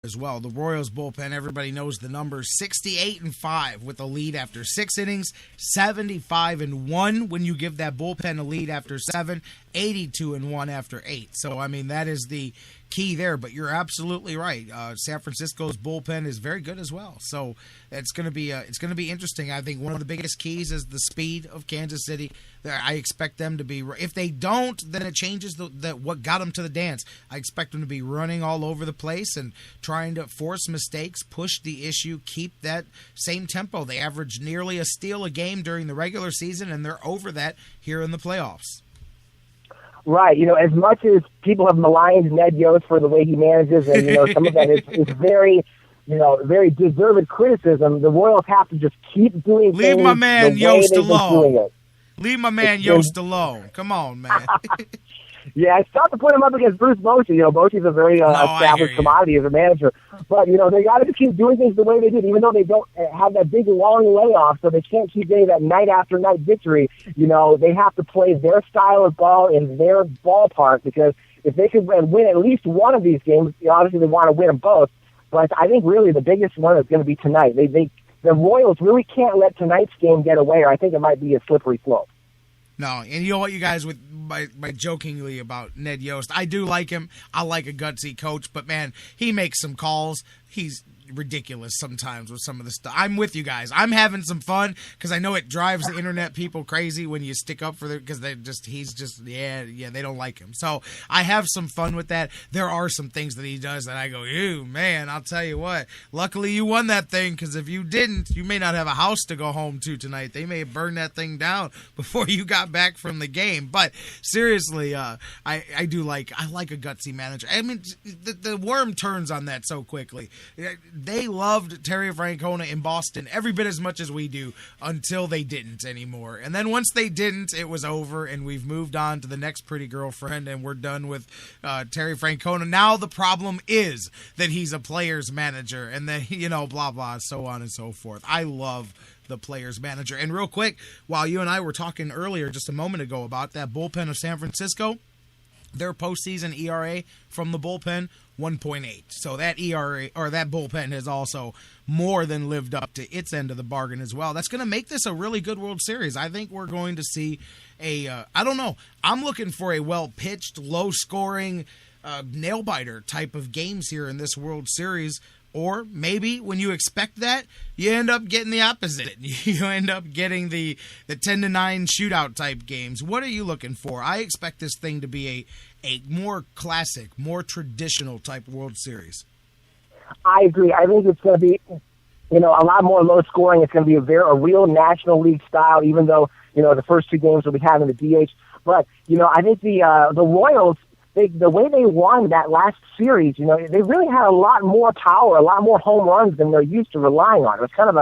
as well. The Royals bullpen, everybody knows the numbers, 68-5 with a lead after 6 innings, 75-1 when you give that bullpen a lead after 7, 82-1 after 8. So, I mean, that is the key there, but you're absolutely right. San Francisco's bullpen is very good as well. So it's going to be interesting. I think one of the biggest keys is the speed of Kansas City. I expect them to be. If they don't, then it changes what got them to the dance. I expect them to be running all over the place and trying to force mistakes, push the issue, keep that same tempo. They average nearly a steal a game during the regular season, and they're over that here in the playoffs. Right. As much as people have maligned Ned Yost for the way he manages, and, some of that is very, very deserved criticism, the Royals have to just keep doing Leave things my man the way Yost they've been doing alone. it. Leave my man Yost alone. Come on, man. Yeah, it's tough to put him up against Bruce Bochy. Bochy's a very established commodity as a manager. But, they got to keep doing things the way they did, even though they don't have that big, long layoff, so they can't keep getting that night-after-night victory. They have to play their style of ball in their ballpark, because if they could win at least one of these games, obviously they want to win them both. But I think really the biggest one is going to be tonight. The Royals really can't let tonight's game get away, or I think it might be a slippery slope. No, and you know what, you guys, by jokingly about Ned Yost, I do like him. I like a gutsy coach, but man, he makes some calls. He's ridiculous sometimes with some of the stuff. I'm with you guys. I'm having some fun because I know it drives the internet people crazy when you stick up for it, because he's just they don't like him. So I have some fun with that. There are some things that he does that I go, ew, man, I'll tell you what. Luckily you won that thing, because if you didn't, you may not have a house to go home to tonight. They may have burned that thing down before you got back from the game. But seriously, I like a gutsy manager. I mean, the worm turns on that so quickly. They loved Terry Francona in Boston every bit as much as we do until they didn't anymore. And then once they didn't, it was over, and we've moved on to the next pretty girlfriend, and we're done with Terry Francona. Now the problem is that he's a player's manager, and then, blah, blah, so on and so forth. I love the player's manager. And real quick, while you and I were talking earlier just a moment ago about that bullpen of San Francisco, their postseason ERA from the bullpen, 1.8. So that ERA, or that bullpen, has also more than lived up to its end of the bargain as well. That's going to make this a really good World Series. I think we're going to see I don't know. I'm looking for a well-pitched, low-scoring, nail-biter type of games here in this World Series. Or maybe when you expect that, you end up getting the opposite. You end up getting the 10-9 shootout type games. What are you looking for? I expect this thing to be a more classic, more traditional type World Series. I agree. I think it's going to be, a lot more low scoring. It's going to be a real National League style, even though, the first two games will be having the DH. But, I think the Royals, the way they won that last series, they really had a lot more power, a lot more home runs than they're used to relying on. It was kind of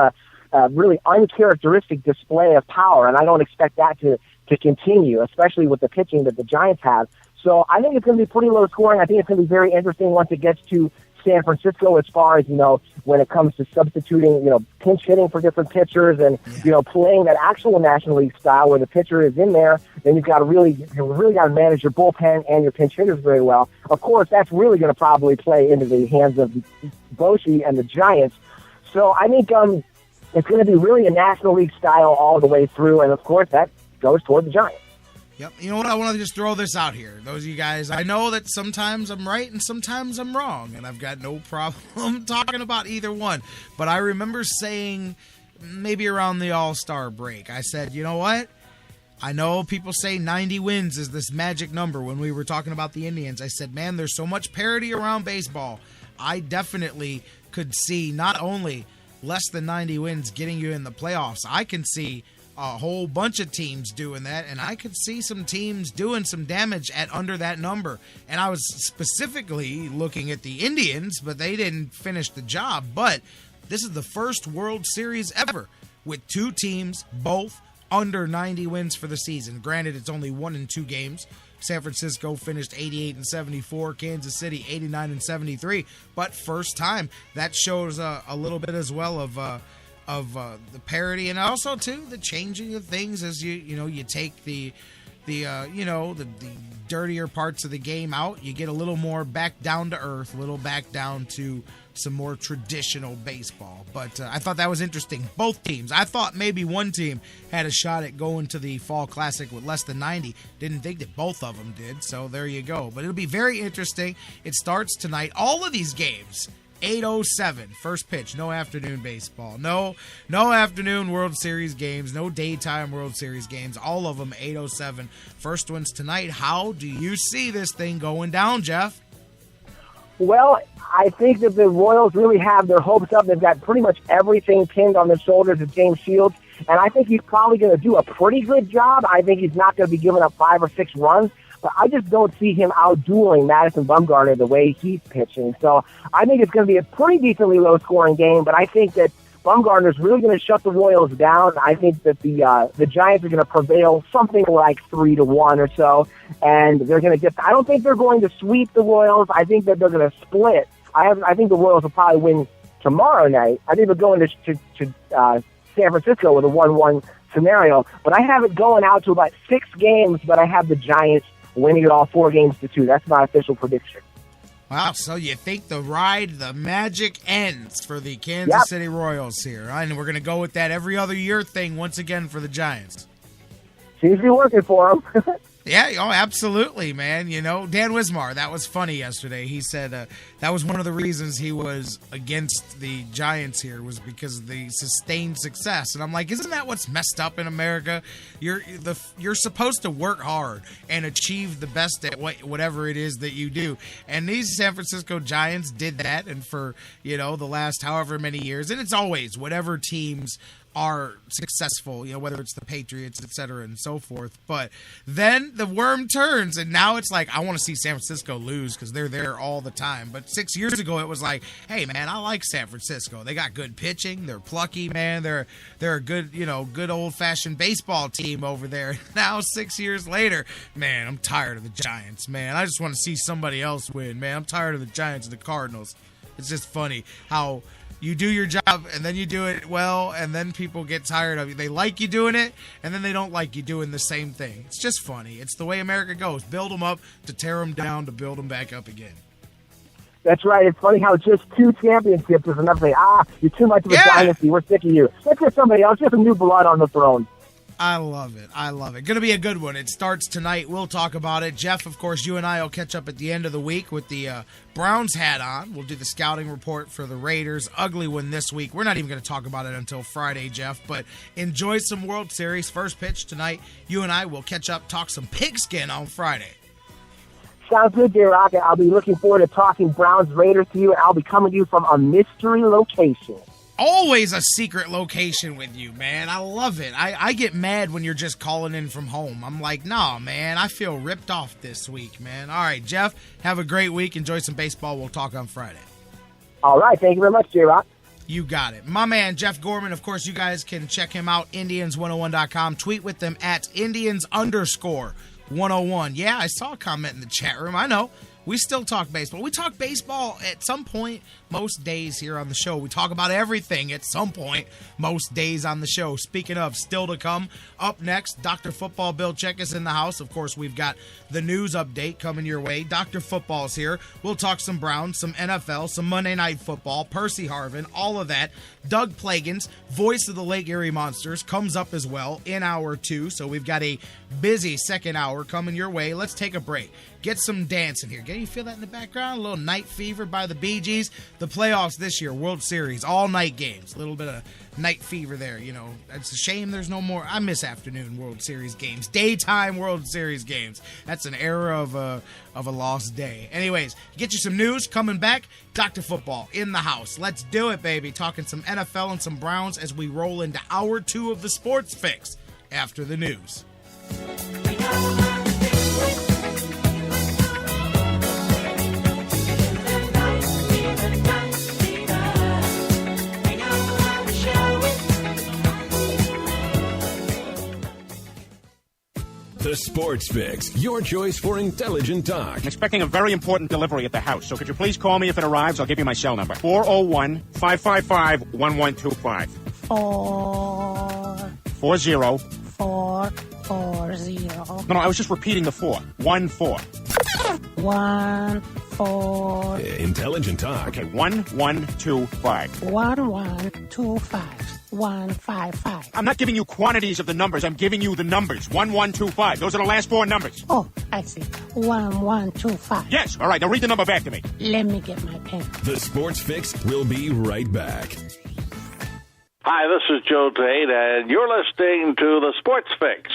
a really uncharacteristic display of power, and I don't expect that to continue, especially with the pitching that the Giants have. So I think it's going to be pretty low scoring. I think it's going to be very interesting once it gets to San Francisco, as far as, when it comes to substituting, pinch hitting for different pitchers and, playing that actual National League style where the pitcher is in there. Then you've got to really got to manage your bullpen and your pinch hitters very well. Of course, that's really going to probably play into the hands of Bochy and the Giants. So I think it's going to be really a National League style all the way through. And of course, that goes toward the Giants. Yep. You know what? I want to just throw this out here. Those of you guys, I know that sometimes I'm right and sometimes I'm wrong, and I've got no problem talking about either one. But I remember saying, maybe around the All-Star break, I said, you know what? I know people say 90 wins is this magic number when we were talking about the Indians. I said, man, there's so much parity around baseball. I definitely could see not only less than 90 wins getting you in the playoffs, I can see a whole bunch of teams doing that, and I could see some teams doing some damage at under that number. And I was specifically looking at the Indians, but they didn't finish the job. But this is the first World Series ever with two teams both under 90 wins for the season. Granted, it's only 1 and 2 games. San Francisco finished 88-74, Kansas City 89-73, but first time. That shows a little bit as well of the parity, and also too the changing of things as you take the dirtier parts of the game out. You get a little more back down to earth, a little back down to some more traditional baseball. But I thought that was interesting. Both teams. I thought maybe one team had a shot at going to the Fall Classic with less than 90. Didn't think that both of them did, so there you go. But it'll be very interesting. It starts tonight. All of these games, 8:07, first pitch. No afternoon baseball. No afternoon World Series games. No daytime World Series games. All of them 8:07. First one's tonight. How do you see this thing going down, Jeff? Well, I think that the Royals really have their hopes up. They've got pretty much everything pinned on the shoulders of James Shields, and I think he's probably going to do a pretty good job. I think he's not going to be giving up 5 or 6 runs, but I just don't see him outdueling Madison Bumgarner the way he's pitching. So I think it's going to be a pretty decently low-scoring game, but I think that Bumgarner's really going to shut the Royals down. I think that the Giants are going to prevail something like 3-1 or so, and they're going to get. I don't think they're going to sweep the Royals. I think that they're going to split. I think the Royals will probably win tomorrow night. I think they're going to San Francisco with a 1-1 scenario, but I have it going out to about 6 games, but I have the Giants winning it all 4-2. That's my official prediction. Wow, so you think the ride, the magic ends for the Kansas City Royals here. And we're going to go with that every other year thing once again for the Giants. Seems to be working for them. Yeah, oh, absolutely, man. You know, Dan Wismar, that was funny yesterday. He said that was one of the reasons he was against the Giants here was because of the sustained success. And I'm like, isn't that what's messed up in America? You're supposed to work hard and achieve the best at whatever it is that you do. And these San Francisco Giants did that, and for, the last however many years. And it's always whatever teams are successful, whether it's the Patriots, et cetera, and so forth. But then the worm turns, and now it's like, I want to see San Francisco lose because they're there all the time. But 6 years ago, it was like, hey, man, I like San Francisco. They got good pitching. They're plucky, man. They're a good, good old-fashioned baseball team over there. Now, 6 years later, man, I'm tired of the Giants, man. I just want to see somebody else win, man. I'm tired of the Giants and the Cardinals. It's just funny how you do your job, and then you do it well, and then people get tired of you. They like you doing it, and then they don't like you doing the same thing. It's just funny. It's the way America goes. Build them up to tear them down to build them back up again. That's right. It's funny how just 2 championships is enough to say, you're too much of a dynasty. We're sick of you. Let's get somebody else. Get some new blood on the throne. I love it. Going to be a good one. It starts tonight. We'll talk about it. Jeff, of course, you and I will catch up at the end of the week with the Browns hat on. We'll do the scouting report for the Raiders. Ugly one this week. We're not even going to talk about it until Friday, Jeff, but enjoy some World Series. First pitch tonight. You and I will catch up, talk some pigskin on Friday. Sounds good, J-Rock. I'll be looking forward to talking Browns-Raiders to you, and I'll be coming to you from a mystery location. Always a secret location with you, man. I love it. I get mad when you're just calling in from home. I'm like, nah, man, I feel ripped off this week, man. All right, Jeff, have a great week. Enjoy some baseball. We'll talk on Friday. All right. Thank you very much, J-Rock. You got it. My man, Jeff Gorman. Of course, you guys can check him out, Indians101.com. Tweet with them at Indians_101. Yeah, I saw a comment in the chat room. I know. We still talk baseball. We talk baseball at some point most days here on the show. We talk about everything at some point most days on the show. Speaking of, still to come, up next, Dr. Football Bill Chachkes in the house. Of course, we've got the news update coming your way. Dr. Football's here. We'll talk some Browns, some NFL, some Monday Night Football, Percy Harvin, all of that. Doug Plagens, voice of the Lake Erie Monsters, comes up as well in hour 2. So we've got a busy second hour coming your way. Let's take a break. Get some dancing here. Can you feel that in the background? A little Night Fever by the Bee Gees. The playoffs this year, World Series, all night games. A little bit of night fever there, It's a shame there's no more. I miss afternoon World Series games, daytime World Series games. That's an era of a lost day. Anyways, get you some news coming back. Dr. Football in the house. Let's do it, baby. Talking some NFL and some Browns as we roll into hour 2 of the Sports Fix after the news. The Sports Fix, your choice for intelligent talk. I'm expecting a very important delivery at the house, so could you please call me if it arrives? I'll give you my cell number. 401-555-1125. 440. No, I was just repeating the 4. 14. 14. 4. Intelligent talk. Okay, 1, 1, 2, 5. 1, 1, 2, 5. 1, 5, 5. I'm not giving you quantities of the numbers. I'm giving you the numbers. 1, 1, 2, 5. Those are the last 4 numbers. Oh, I see. 1, 1, 2, 5. Yes. All right. Now read the number back to me. Let me get my pen. The Sports Fix will be right back. Hi, this is Joe Tate, and you're listening to the Sports Fix.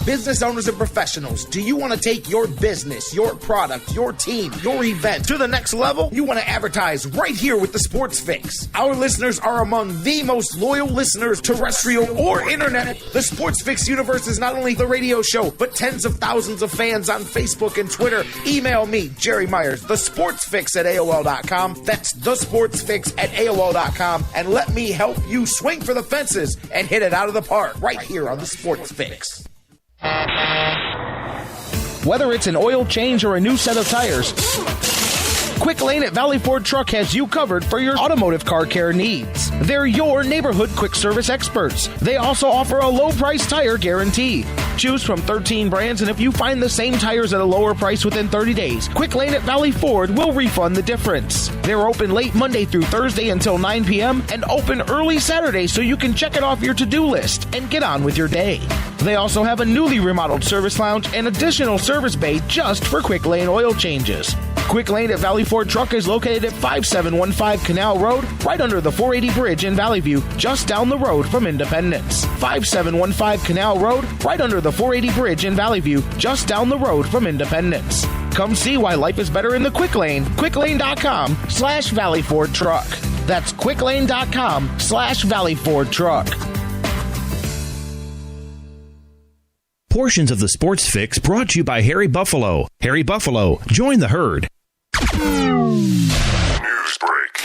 Business owners and professionals, do you want to take your business, your product, your team, your event to the next level? You want to advertise right here with the Sports Fix. Our listeners are among the most loyal listeners, terrestrial or internet. The Sports Fix universe is not only the radio show, but tens of thousands of fans on Facebook and Twitter. Email me, Jerry Myers, thesportsfix@AOL.com. That's thesportsfix@AOL.com. And let me help you swing for the fences and hit it out of the park right here on the Sports Fix. Whether it's an oil change or a new set of tires, Quick Lane at Valley Ford Truck has you covered for your automotive car care needs. They're your neighborhood quick service experts. They also offer a low price tire guarantee. Choose from 13 brands, and if you find the same tires at a lower price within 30 days, Quick Lane at Valley Ford will refund the difference. They're open late Monday through Thursday until 9 p.m. and open early Saturday so you can check it off your to-do list and get on with your day. They also have a newly remodeled service lounge and additional service bay just for Quick Lane oil changes. Quick Lane at Valley Ford Truck is located at 5715 Canal Road, right under the 480 Bridge in Valley View, just down the road from Independence. 5715 Canal Road, right under the 480 Bridge in Valley View, just down the road from Independence. Come see why life is better in the Quick Lane. quicklane.com/Valley Ford Truck. That's quicklane.com/Valley Ford Truck. Portions of the Sports Fix brought to you by Harry Buffalo. Harry Buffalo, join the herd. News break.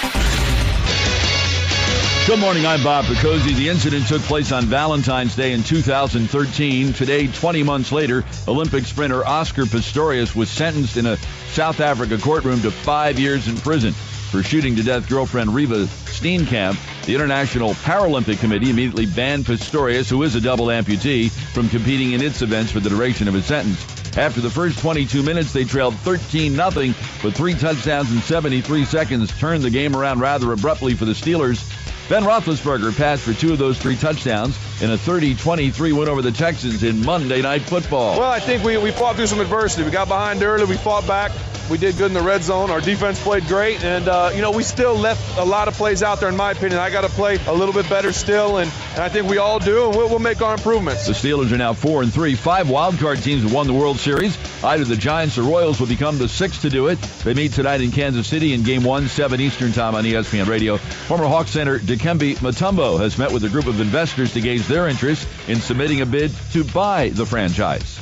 Good morning, I'm Bob Picozzi. The incident took place on Valentine's Day in 2013. Today, 20 months later, Olympic sprinter Oscar Pistorius was sentenced in a South Africa courtroom to 5 years in prison for shooting to death girlfriend Reva Steenkamp. The International Paralympic Committee immediately banned Pistorius, who is a double amputee, from competing in its events for the duration of his sentence. After the first 22 minutes, they trailed 13-0, but 3 touchdowns in 73 seconds turned the game around rather abruptly for the Steelers. Ben Roethlisberger passed for 2 of those 3 touchdowns in a 30-23 win over the Texans in Monday Night Football. Well, I think we fought through some adversity. We got behind early. We fought back. We did good in the red zone. Our defense played great. And, we still left a lot of plays out there, in my opinion. I got to play a little bit better still, and I think we all do, and we'll make our improvements. The Steelers are now 4-3. 5 wildcard teams have won the World Series. Either the Giants or Royals will become the 6th to do it. They meet tonight in Kansas City in Game 1, 7 Eastern Time on ESPN Radio. Former Hawks center Dikembe Mutombo has met with a group of investors to gauge their interest in submitting a bid to buy the franchise.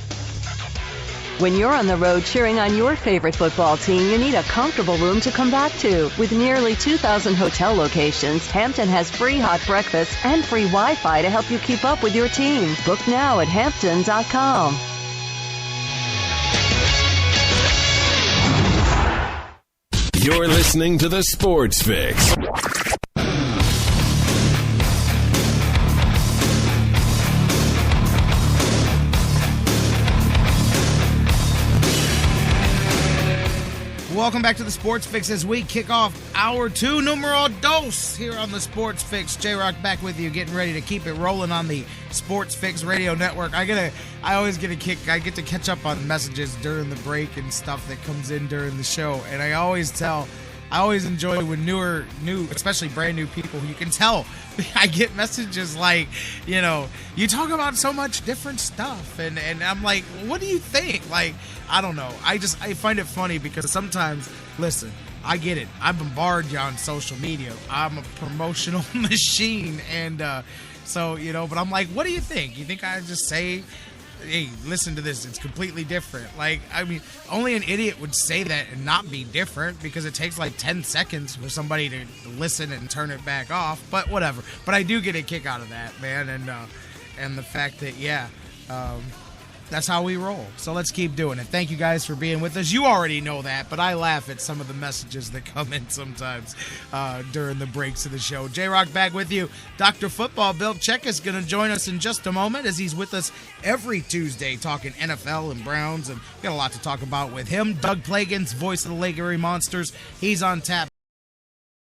When you're on the road cheering on your favorite football team, you need a comfortable room to come back to. With nearly 2,000 hotel locations, Hampton has free hot breakfast and free Wi-Fi to help you keep up with your team. Book now at Hampton.com. You're listening to the Sports Fix. Welcome back to the Sports Fix as we kick off hour 2, numero dos, here on the Sports Fix. J-Rock back with you, getting ready to keep it rolling on the Sports Fix Radio Network. I always get a kick. I get to catch up on messages during the break and stuff that comes in during the show, and I always enjoy when especially brand new people, you can tell. I get messages like, you talk about so much different stuff, and I'm like, what do you think? Like, I don't know. I find it funny because sometimes, listen, I get it. I bombard you on social media. I'm a promotional machine, and but I'm like, what do you think? You think I just say, hey, listen to this, it's completely different? Like, I mean, only an idiot would say that and not be different, because it takes like 10 seconds for somebody to listen and turn it back off, but whatever. But I do get a kick out of that, man, and the fact that, That's how we roll. So let's keep doing it. Thank you guys for being with us. You already know that, but I laugh at some of the messages that come in sometimes during the breaks of the show. J-Rock back with you. Dr. Football Bill Chachkes is going to join us in just a moment as he's with us every Tuesday talking NFL and Browns, and we got a lot to talk about with him. Doug Plagens, voice of the Lake Erie Monsters. He's on tap